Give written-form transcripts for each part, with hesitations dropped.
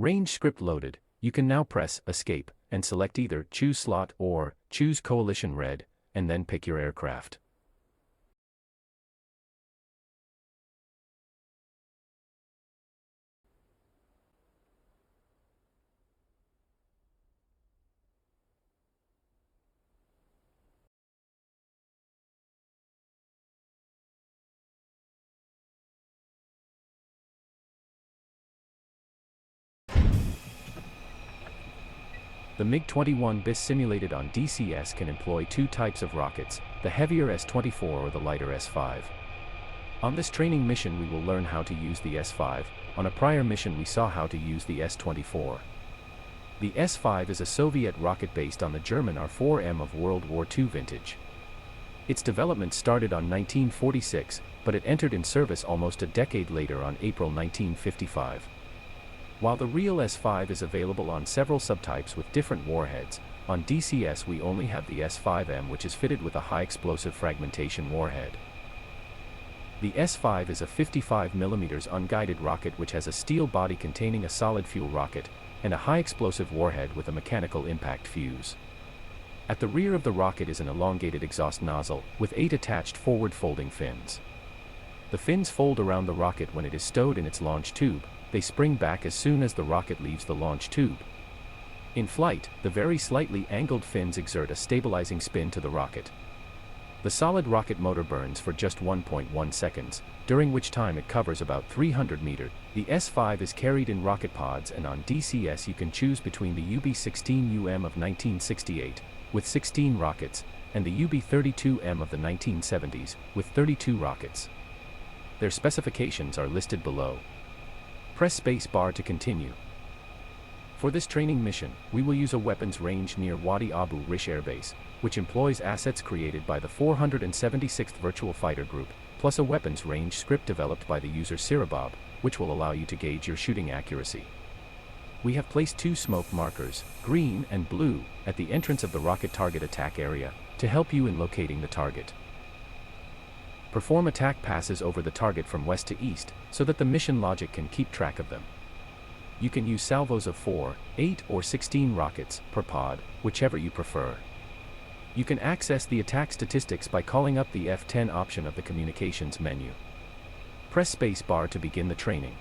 Range script loaded, you can now press Escape and select either Choose Slot or Choose Coalition Red, and then pick your aircraft. The MiG-21 BIS simulated on DCS can employ two types of rockets, the heavier S-24 or the lighter S-5. On this training mission we will learn how to use the S-5, on a prior mission we saw how to use the S-24. The S-5 is a Soviet rocket based on the German R-4M of World War II vintage. Its development started on 1946, but it entered in service almost a decade later on April 1955. While the real S-5 is available on several subtypes with different warheads, on DCS we only have the S-5M, which is fitted with a high explosive fragmentation warhead. The S-5 is a 55mm unguided rocket which has a steel body containing a solid fuel rocket, and a high explosive warhead with a mechanical impact fuse. At the rear of the rocket is an elongated exhaust nozzle, with 8 attached forward folding fins. The fins fold around the rocket when it is stowed in its launch tube. They spring back as soon as the rocket leaves the launch tube. In flight, the very slightly angled fins exert a stabilizing spin to the rocket. The solid rocket motor burns for just 1.1 seconds, during which time it covers about 300 meters. The S-5 is carried in rocket pods, and on DCS you can choose between the UB-16UM of 1968, with 16 rockets, and the UB-32M of the 1970s, with 32 rockets. Their specifications are listed below. Press space bar to continue. For this training mission, we will use a weapons range near Wadi Abu Rish Air Base, which employs assets created by the 476th Virtual Fighter Group, plus a weapons range script developed by the user Sirabob, which will allow you to gauge your shooting accuracy. We have placed 2 smoke markers, green and blue, at the entrance of the rocket target attack area, to help you in locating the target. Perform attack passes over the target from west to east, so that the mission logic can keep track of them. You can use salvos of 4, 8 or 16 rockets per pod, whichever you prefer. You can access the attack statistics by calling up the F10 option of the communications menu. Press space bar to begin the training.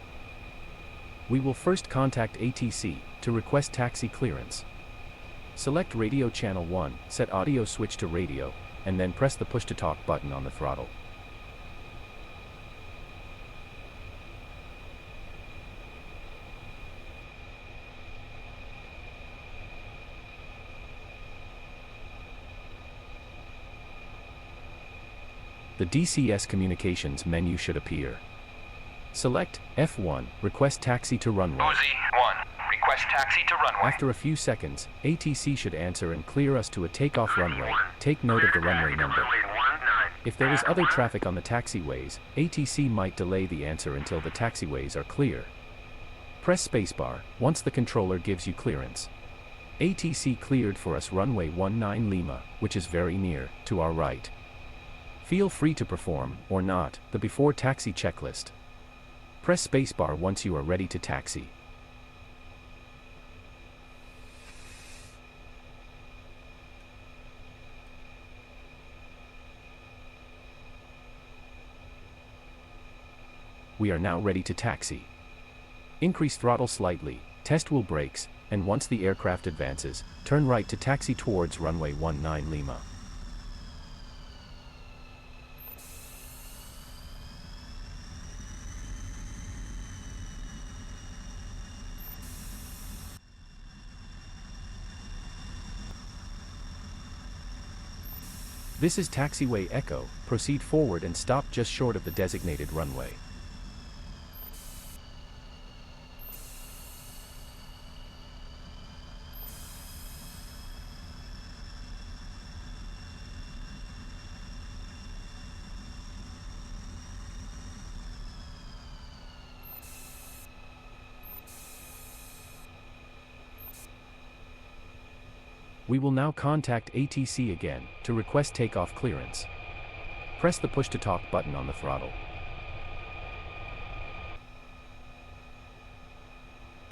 We will first contact ATC to request taxi clearance. Select radio channel 1, set audio switch to radio, and then press the push to talk button on the throttle. The DCS communications menu should appear. Select F1, request taxi to runway. OZ1, request taxi to runway. After a few seconds, ATC should answer and clear us to a takeoff runway. Take note of the runway number. If there is other traffic on the taxiways, ATC might delay the answer until the taxiways are clear. Press spacebar once the controller gives you clearance. ATC cleared for us runway 19 Lima, which is very near, to our right. Feel free to perform, or not, the before taxi checklist. Press spacebar once you are ready to taxi. We are now ready to taxi. Increase throttle slightly, test wheel brakes, and once the aircraft advances, turn right to taxi towards runway 19 Lima. This is taxiway Echo. Proceed forward and stop just short of the designated runway. We will now contact ATC again to request takeoff clearance. Press the push to talk button on the throttle.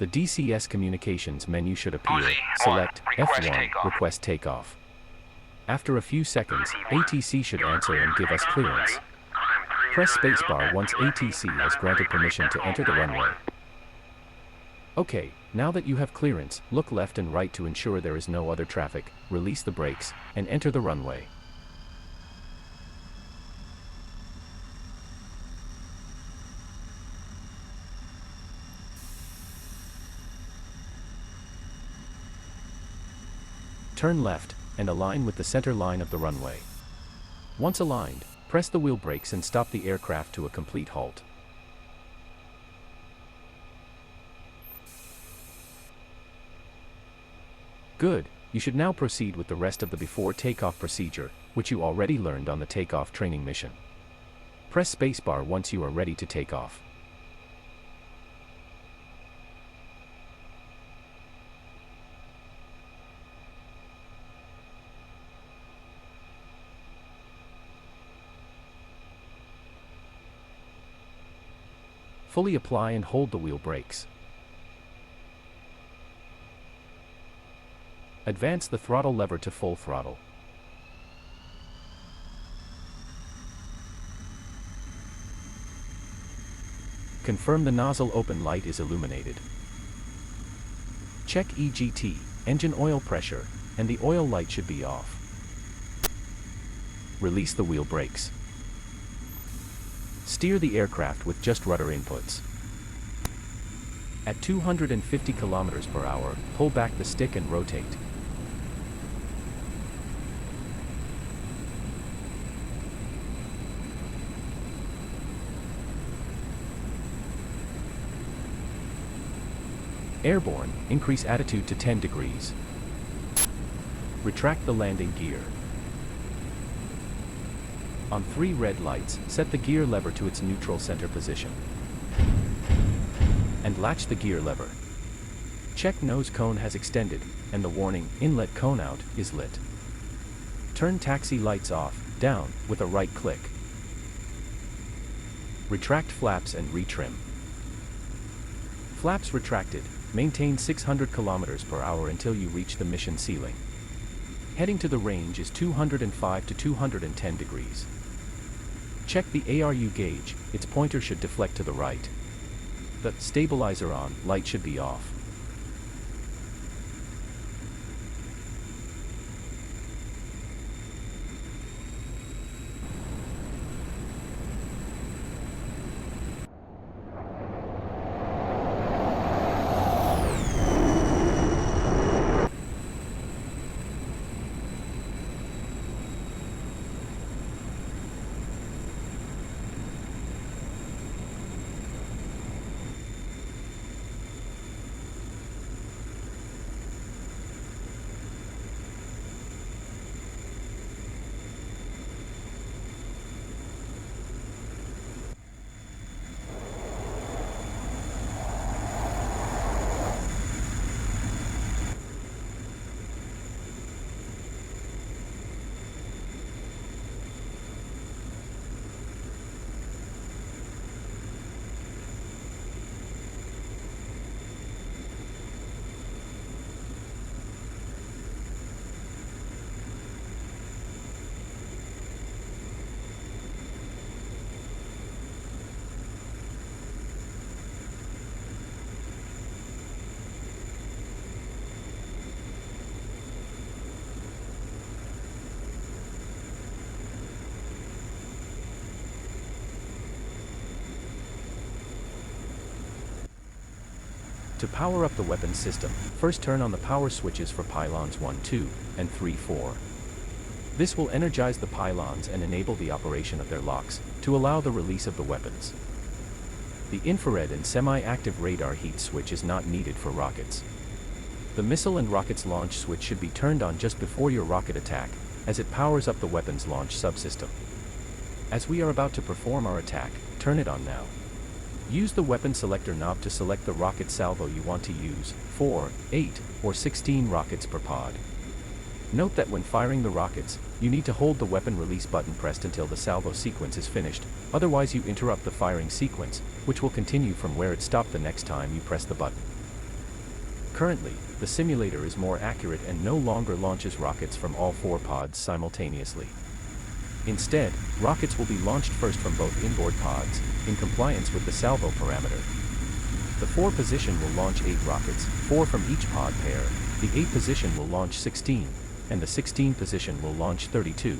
The DCS communications menu should appear. Uzi, Select 1, request F1, takeoff. request takeoff. After a few seconds, ATC should answer and give us clearance. Press spacebar once ATC has granted permission to enter the runway. Okay, now that you have clearance, look left and right to ensure there is no other traffic, release the brakes, and enter the runway. Turn left, and align with the center line of the runway. Once aligned, press the wheel brakes and stop the aircraft to a complete halt. Good, you should now proceed with the rest of the before takeoff procedure, which you already learned on the takeoff training mission. Press spacebar once you are ready to take off. Fully apply and hold the wheel brakes. Advance the throttle lever to full throttle. Confirm the nozzle open light is illuminated. Check EGT, engine oil pressure, and the oil light should be off. Release the wheel brakes. Steer the aircraft with just rudder inputs. At 250 km per hour, pull back the stick and rotate. Airborne, increase attitude to 10 degrees. Retract the landing gear. On 3 red lights, set the gear lever to its neutral center position. And latch the gear lever. Check nose cone has extended, and the warning, inlet cone out, is lit. Turn taxi lights off, down, with a right click. Retract flaps and retrim. Flaps retracted, maintain 600 km per hour until you reach the mission ceiling. Heading to the range is 205 to 210 degrees. Check the ARU gauge, its pointer should deflect to the right. The stabilizer on light should be off. To power up the weapon system, first turn on the power switches for pylons 1, 2, and 3, 4. This will energize the pylons and enable the operation of their locks, to allow the release of the weapons. The infrared and semi-active radar heat switch is not needed for rockets. The missile and rockets launch switch should be turned on just before your rocket attack, as it powers up the weapon's launch subsystem. As we are about to perform our attack, turn it on now. Use the weapon selector knob to select the rocket salvo you want to use, 4, 8, or 16 rockets per pod. Note that when firing the rockets, you need to hold the weapon release button pressed until the salvo sequence is finished, otherwise you interrupt the firing sequence, which will continue from where it stopped the next time you press the button. Currently, the simulator is more accurate and no longer launches rockets from all 4 pods simultaneously. Instead, rockets will be launched first from both inboard pods, in compliance with the salvo parameter. The 4 position will launch 8 rockets, 4 from each pod pair, the 8 position will launch 16, and the 16 position will launch 32.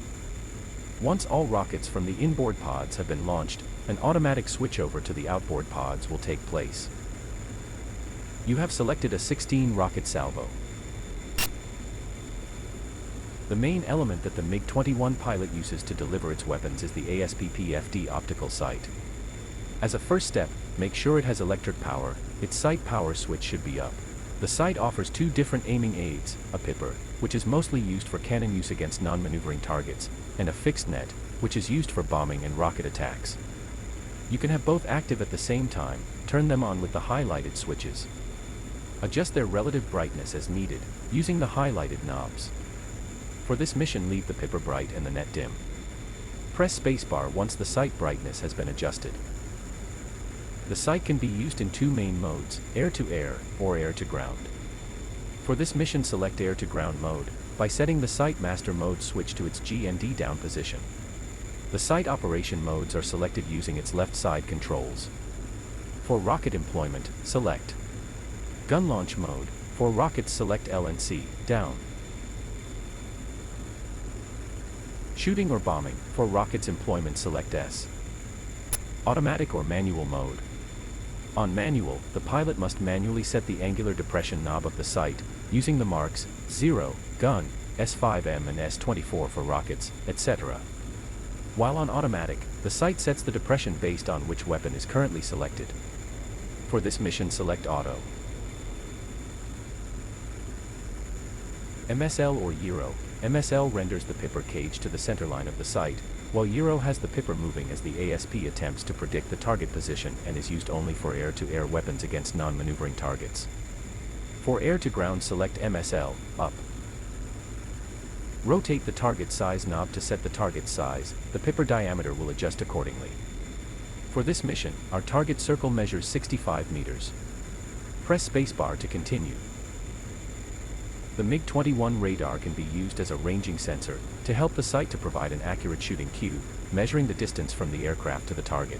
Once all rockets from the inboard pods have been launched, an automatic switchover to the outboard pods will take place. You have selected a 16 rocket salvo. The main element that the MiG-21 pilot uses to deliver its weapons is the ASPP-FD optical sight. As a first step, make sure it has electric power, its sight power switch should be up. The sight offers 2 different aiming aids, a pipper, which is mostly used for cannon use against non-maneuvering targets, and a fixed net, which is used for bombing and rocket attacks. You can have both active at the same time, turn them on with the highlighted switches. Adjust their relative brightness as needed, using the highlighted knobs. For this mission, leave the pipper bright and the net dim. Press spacebar once the sight brightness has been adjusted. The sight can be used in 2 main modes, air-to-air, or air-to-ground. For this mission, select air-to-ground mode, by setting the sight master mode switch to its G and D down position. The sight operation modes are selected using its left side controls. For rocket employment, select gun launch mode. For rockets, select L and C, down. Shooting or bombing, for rockets employment, select S. Automatic or manual mode. On manual, the pilot must manually set the angular depression knob of the sight, using the marks 0, gun, S5M and S24 for rockets, etc. While on automatic, the sight sets the depression based on which weapon is currently selected. For this mission, select auto. MSL or Gyro. MSL renders the pipper cage to the center line of the sight, while Gyro has the pipper moving as the ASP attempts to predict the target position and is used only for air-to-air weapons against non-maneuvering targets. For air-to-ground, select MSL, up. Rotate the target size knob to set the target size, the pipper diameter will adjust accordingly. For this mission, our target circle measures 65 meters. Press spacebar to continue. The MiG-21 radar can be used as a ranging sensor, to help the sight to provide an accurate shooting cue, measuring the distance from the aircraft to the target.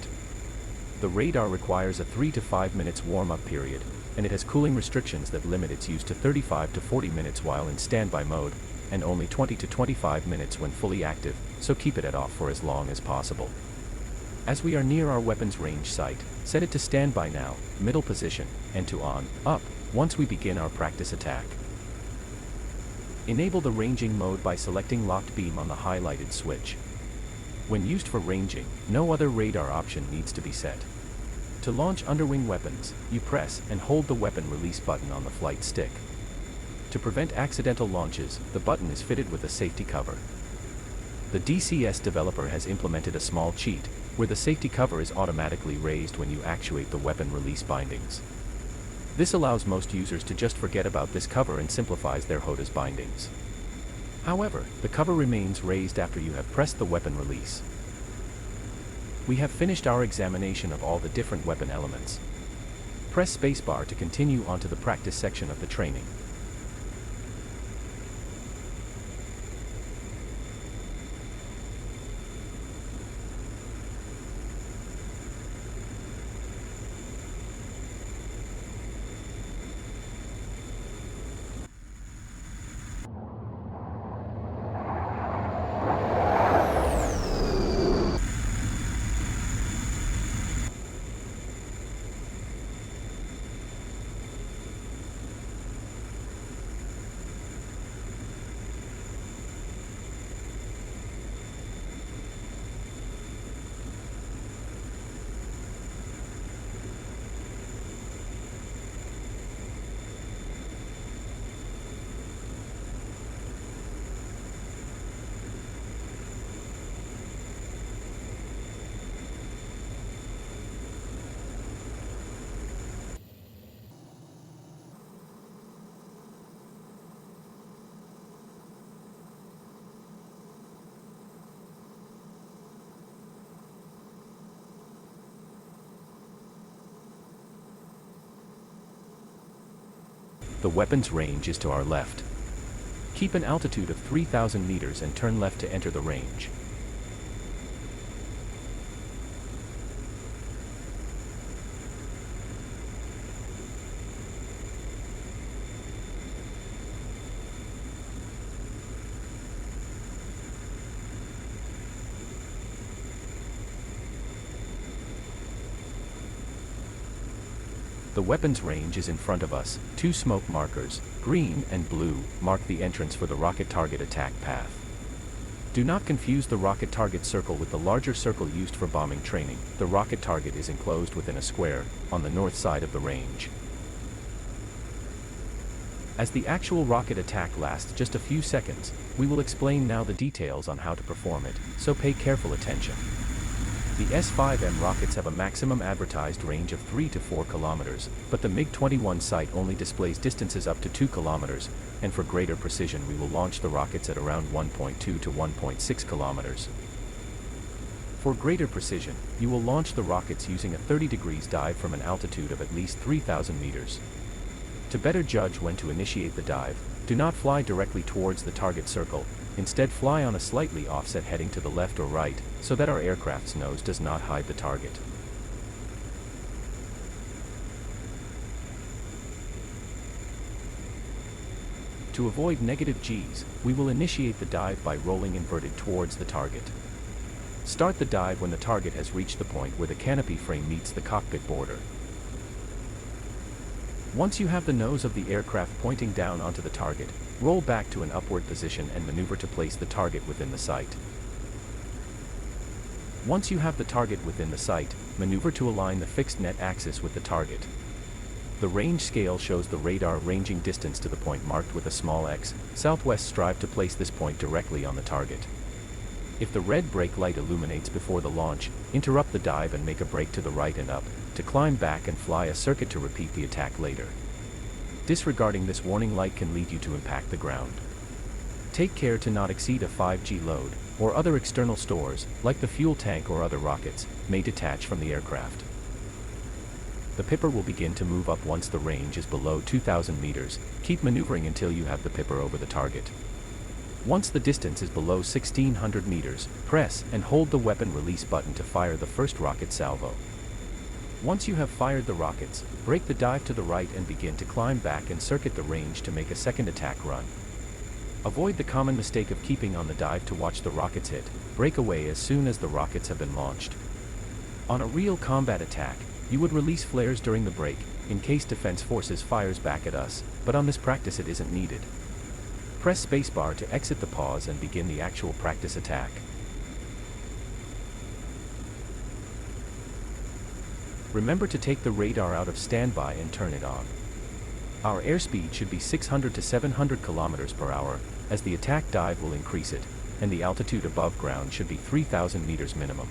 The radar requires a 3 to 5 minutes warm-up period, and it has cooling restrictions that limit its use to 35 to 40 minutes while in standby mode, and only 20 to 25 minutes when fully active, so keep it off for as long as possible. As we are near our weapon's range sight, set it to standby now, middle position, and to on, up, once we begin our practice attack. Enable the ranging mode by selecting locked beam on the highlighted switch. When used for ranging, no other radar option needs to be set. To launch underwing weapons, you press and hold the weapon release button on the flight stick. To prevent accidental launches, the button is fitted with a safety cover. The DCS developer has implemented a small cheat, where the safety cover is automatically raised when you actuate the weapon release bindings. This allows most users to just forget about this cover and simplifies their HOTAS bindings. However, the cover remains raised after you have pressed the weapon release. We have finished our examination of all the different weapon elements. Press spacebar to continue on to the practice section of the training. The weapon's range is to our left. Keep an altitude of 3,000 meters and turn left to enter the range. The weapon's range is in front of us. 2 smoke markers, green and blue, mark the entrance for the rocket target attack path. Do not confuse the rocket target circle with the larger circle used for bombing training. The rocket target is enclosed within a square, on the north side of the range. As the actual rocket attack lasts just a few seconds, we will explain now the details on how to perform it, so pay careful attention. The S-5M rockets have a maximum advertised range of 3 to 4 kilometers, but the MiG-21 sight only displays distances up to 2 kilometers, and for greater precision we will launch the rockets at around 1.2 to 1.6 kilometers. For greater precision, you will launch the rockets using a 30 degrees dive from an altitude of at least 3,000 meters. To better judge when to initiate the dive, do not fly directly towards the target circle. Instead, fly on a slightly offset heading to the left or right, so that our aircraft's nose does not hide the target. To avoid negative Gs, we will initiate the dive by rolling inverted towards the target. Start the dive when the target has reached the point where the canopy frame meets the cockpit border. Once you have the nose of the aircraft pointing down onto the target, roll back to an upward position and maneuver to place the target within the sight. Once you have the target within the sight, maneuver to align the fixed net axis with the target. The range scale shows the radar ranging distance to the point marked with a small x. Southwest. Strive to place this point directly on the target. If the red brake light illuminates before the launch, interrupt the dive and make a brake to the right and up, to climb back and fly a circuit to repeat the attack later. Disregarding this warning light can lead you to impact the ground. Take care to not exceed a 5G load, or other external stores, like the fuel tank or other rockets, may detach from the aircraft. The Pipper will begin to move up once the range is below 2,000 meters. Keep maneuvering until you have the Pipper over the target. Once the distance is below 1,600 meters, press and hold the weapon release button to fire the first rocket salvo. Once you have fired the rockets, break the dive to the right and begin to climb back and circuit the range to make a second attack run. Avoid the common mistake of keeping on the dive to watch the rockets hit. Break away as soon as the rockets have been launched. On a real combat attack, you would release flares during the break, in case defense forces fires back at us, but on this practice it isn't needed. Press spacebar to exit the pause and begin the actual practice attack. Remember to take the radar out of standby and turn it on. Our airspeed should be 600 to 700 kilometers per hour, as the attack dive will increase it, and the altitude above ground should be 3,000 meters minimum.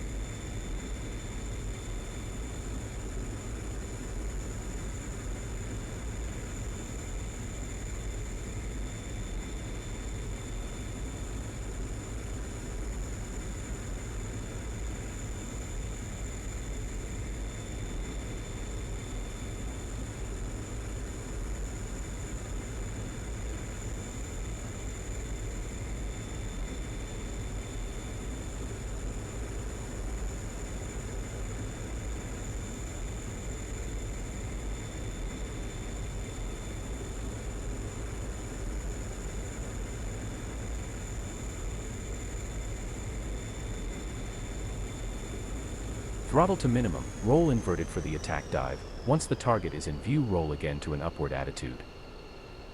Throttle to minimum, roll inverted for the attack dive. Once the target is in view, roll again to an upward attitude.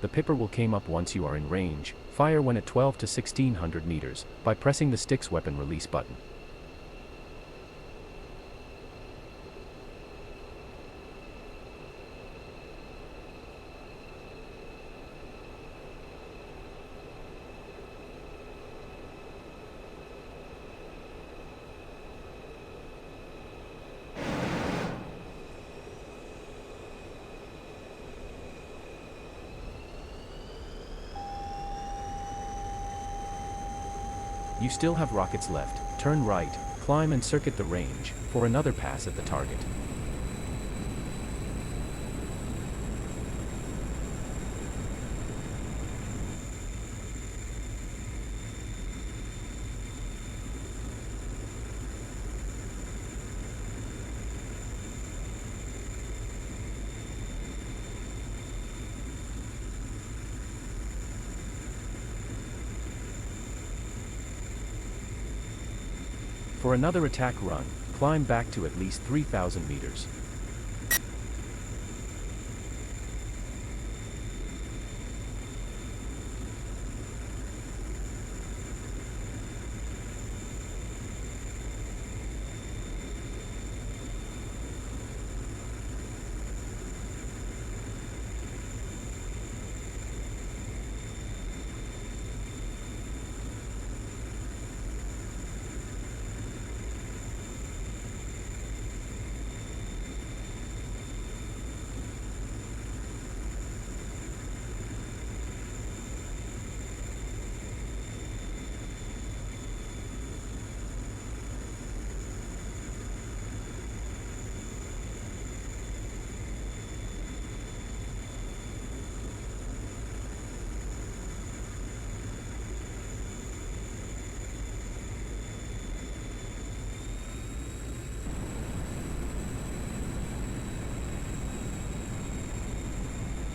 The Pipper will came up once you are in range. Fire when at 12 to 1,600 meters, by pressing the stick's weapon release button. You still have rockets left. Turn right, climb and circuit the range, for another pass at the target. For another attack run, climb back to at least 3,000 meters.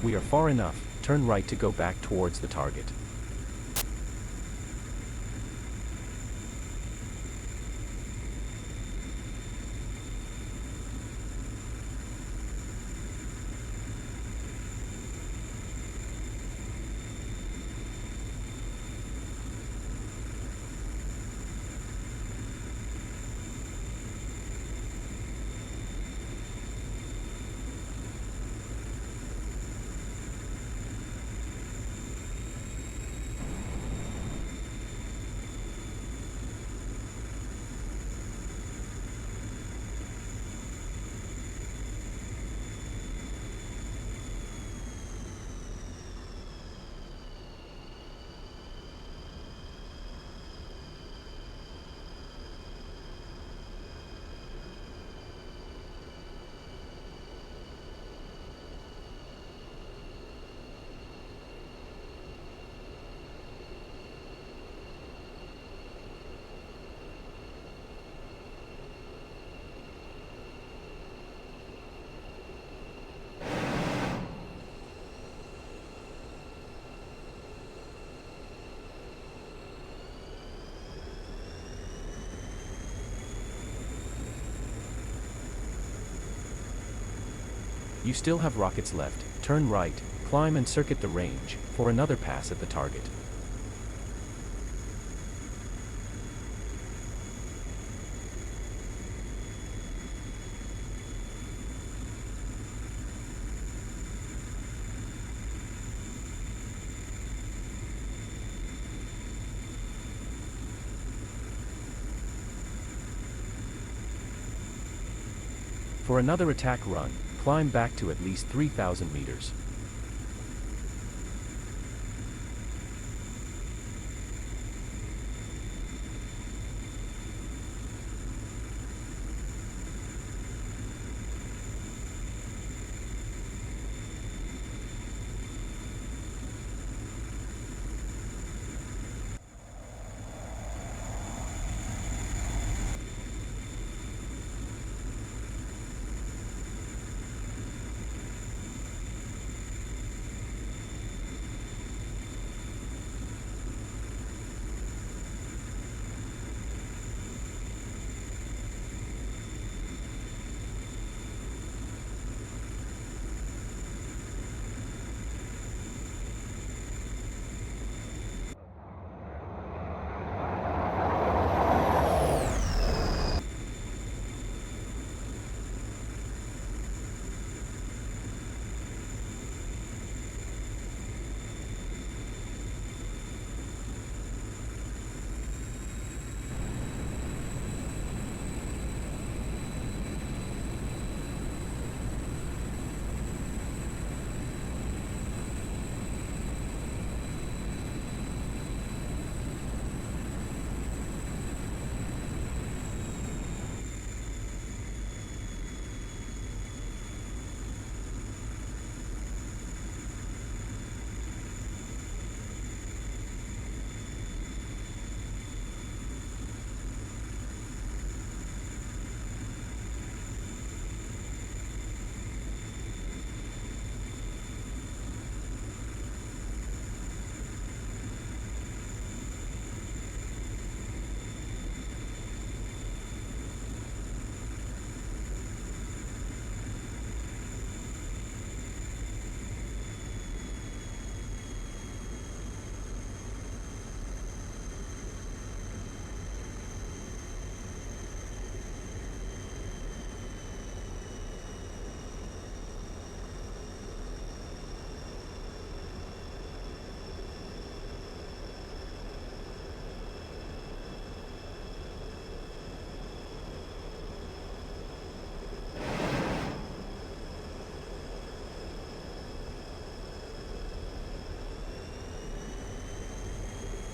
We are far enough, turn right to go back towards the target. You still have rockets left, turn right, climb and circuit the range, for another pass at the target. For another attack run, climb back to at least 3,000 meters.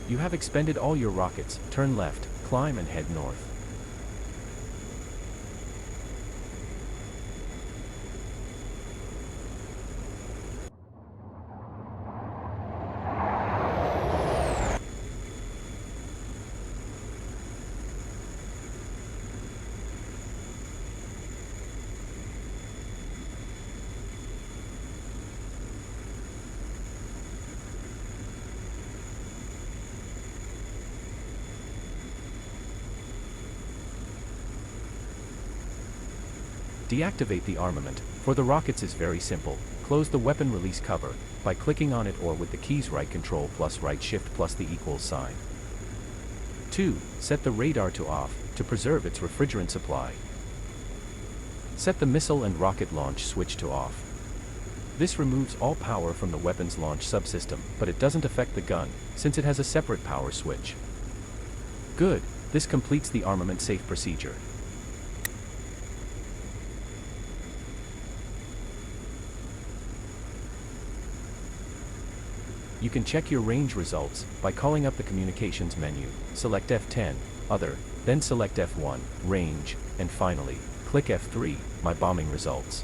You have expended all your rockets, turn left, climb and head north. Deactivate the armament. For the rockets is very simple. Close the weapon release cover by clicking on it or with the keys right control plus right shift plus the equals sign. 2. Set the radar to off to preserve its refrigerant supply. Set the missile and rocket launch switch to off. This removes all power from the weapon's launch subsystem, but it doesn't affect the gun, since it has a separate power switch. Good. This completes the armament safe procedure. You can check your range results by calling up the communications menu, select F10, Other, then select F1, Range, and finally, click F3, My Bombing Results.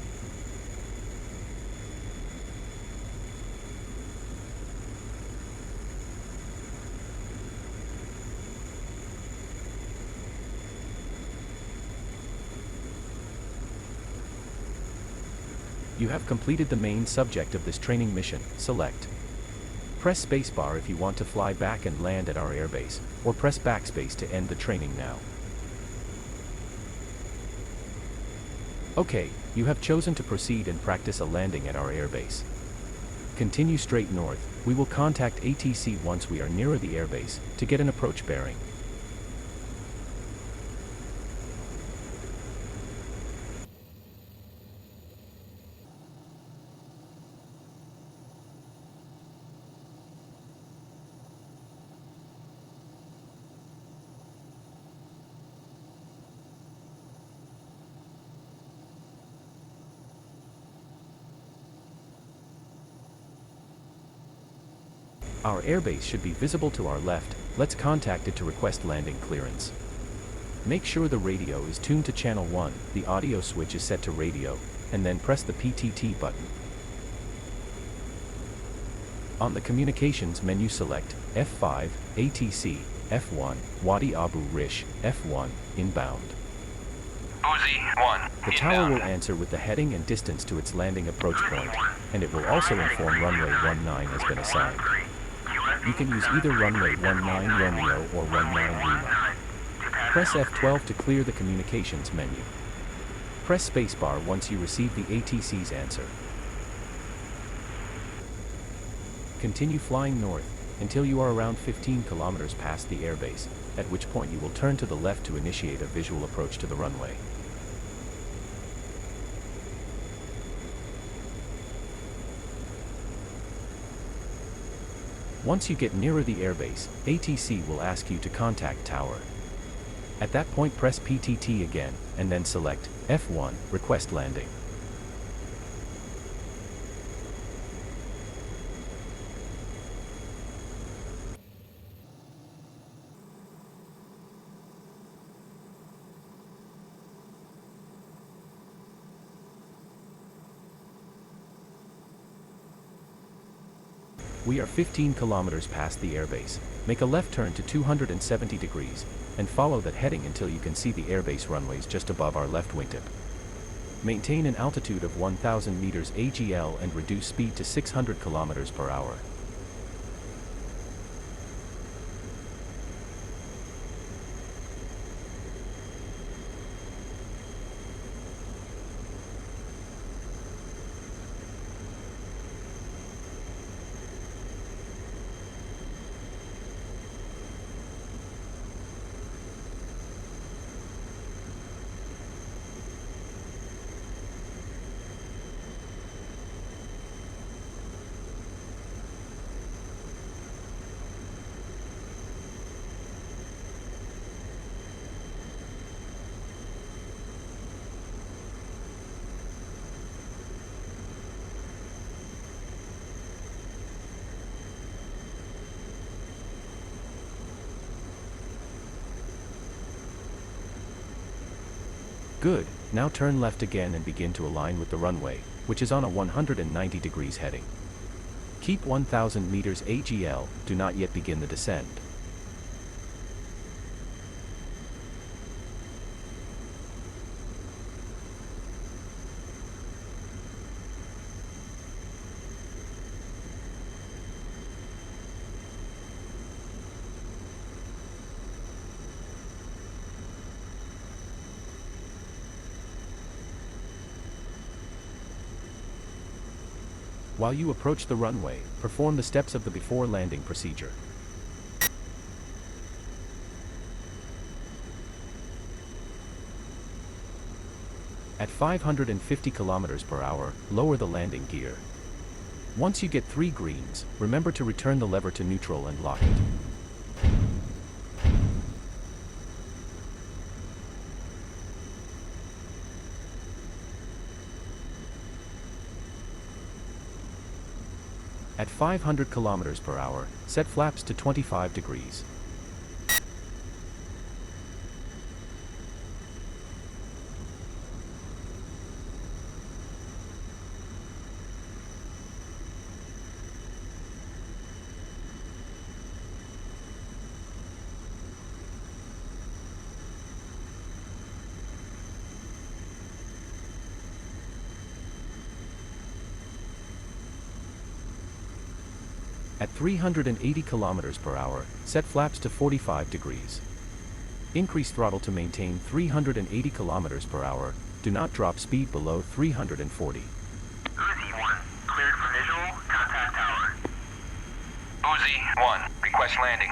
You have completed the main subject of this training mission. Select. Press spacebar if you want to fly back and land at our airbase, or press backspace to end the training now. Okay, you have chosen to proceed and practice a landing at our airbase. Continue straight north. We will contact ATC once we are nearer the airbase to get an approach bearing. Our airbase should be visible to our left. Let's contact it to request landing clearance. Make sure the radio is tuned to channel 1, the audio switch is set to radio, and then press the PTT button. On the communications menu select F5, ATC, F1, Wadi Abu Rish, F1, inbound. Uzi 1. The tower will answer with the heading and distance to its landing approach point, and it will also inform runway 19 has been assigned. You can use either runway 19 Romeo or 19 Lima. Press F12 to clear the communications menu. Press spacebar once you receive the ATC's answer. Continue flying north until you are around 15 kilometers past the airbase, at which point you will turn to the left to initiate a visual approach to the runway. Once you get nearer the airbase, ATC will ask you to contact tower. At that point press PTT again, and then select F1, Request Landing. We are 15 kilometers past the airbase. Make a left turn to 270 degrees, and follow that heading until you can see the airbase runways just above our left wingtip. Maintain an altitude of 1,000 meters AGL and reduce speed to 600 kilometers per hour. Good, now turn left again and begin to align with the runway, which is on a 190 degrees heading. Keep 1000 meters AGL, do not yet begin the descent. While you approach the runway, perform the steps of the before landing procedure. At 550 km per hour, lower the landing gear. Once you get 3 greens, remember to return the lever to neutral and lock it. At 500 km per hour, set flaps to 25 degrees. At 380 km per hour, set flaps to 45 degrees. Increase throttle to maintain 380 km per hour, do not drop speed below 340. Uzi 1, cleared for visual, contact tower. Uzi 1, request landing.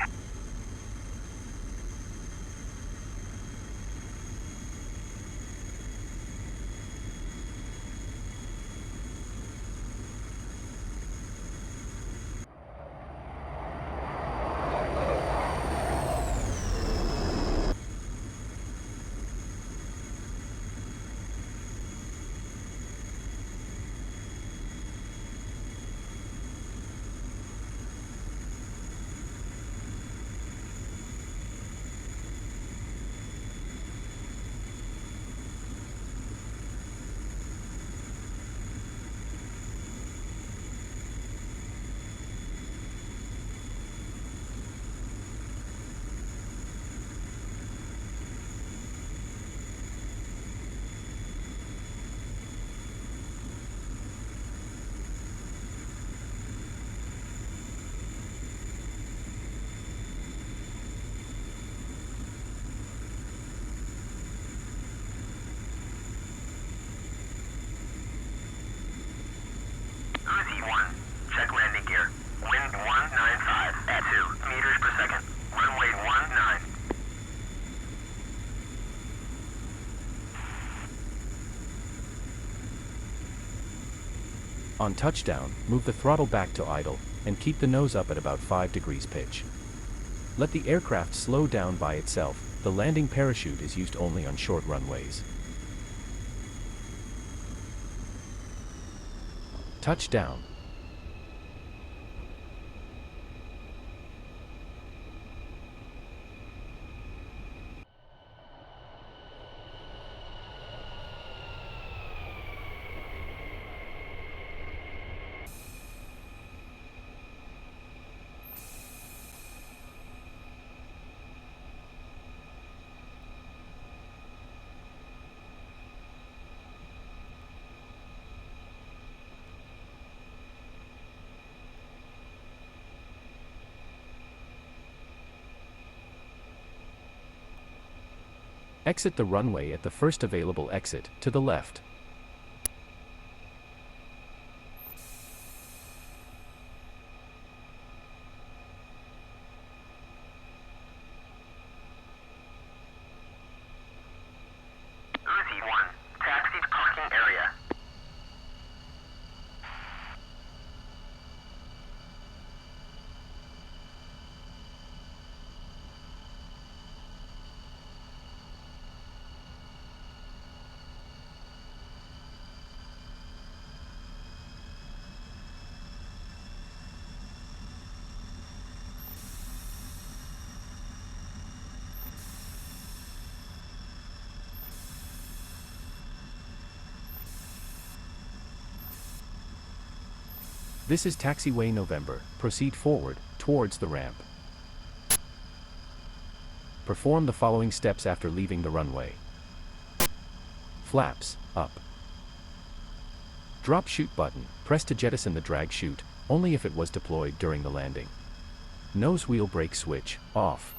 Uzi 1, check landing gear. Wind 195 at 2 meters per second. Runway 19. On touchdown, move the throttle back to idle, and keep the nose up at about 5 degrees pitch. Let the aircraft slow down by itself, the landing parachute is used only on short runways. Touchdown. Exit the runway at the first available exit, to the left. Uzi 1, taxi to parking area. This is taxiway November. Proceed forward, towards the ramp. Perform the following steps after leaving the runway. Flaps, up. Drop chute button, press to jettison the drag chute, only if it was deployed during the landing. Nose wheel brake switch, off.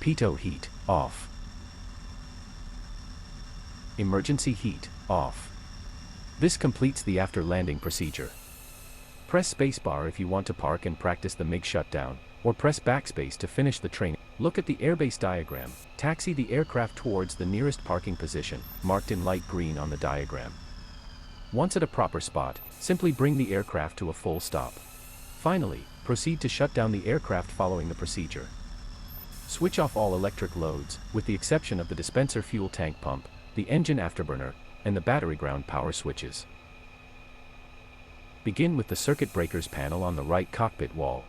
Pitot heat, off. Emergency heat, off. This completes the after landing procedure. Press spacebar if you want to park and practice the MiG shutdown, or press backspace to finish the training. Look at the airbase diagram. Taxi the aircraft towards the nearest parking position, marked in light green on the diagram. Once at a proper spot, simply bring the aircraft to a full stop. Finally, proceed to shut down the aircraft following the procedure. Switch off all electric loads, with the exception of the dispenser fuel tank pump, the engine afterburner, and the battery ground power switches. Begin with the circuit breakers panel on the right cockpit wall.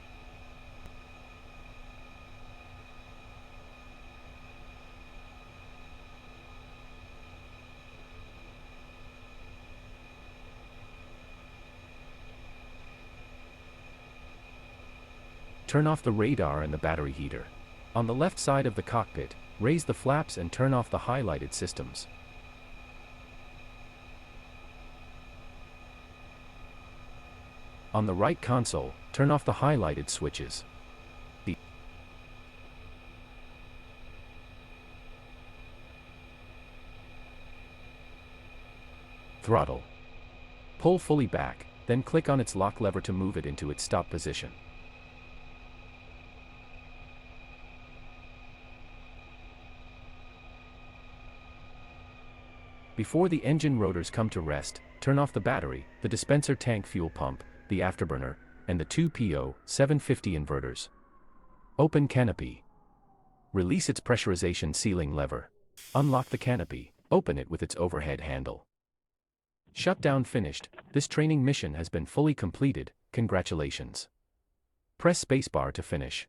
Turn off the radar and the battery heater. On the left side of the cockpit, raise the flaps and turn off the highlighted systems. On the right console, turn off the highlighted switches. Throttle. Pull fully back, then click on its lock lever to move it into its stop position. Before the engine rotors come to rest, turn off the battery, the dispenser tank fuel pump, the afterburner, and the two PO 750 inverters. Open canopy. Release its pressurization sealing lever. Unlock the canopy, open it with its overhead handle. Shutdown finished. This training mission has been fully completed. Congratulations. Press spacebar to finish.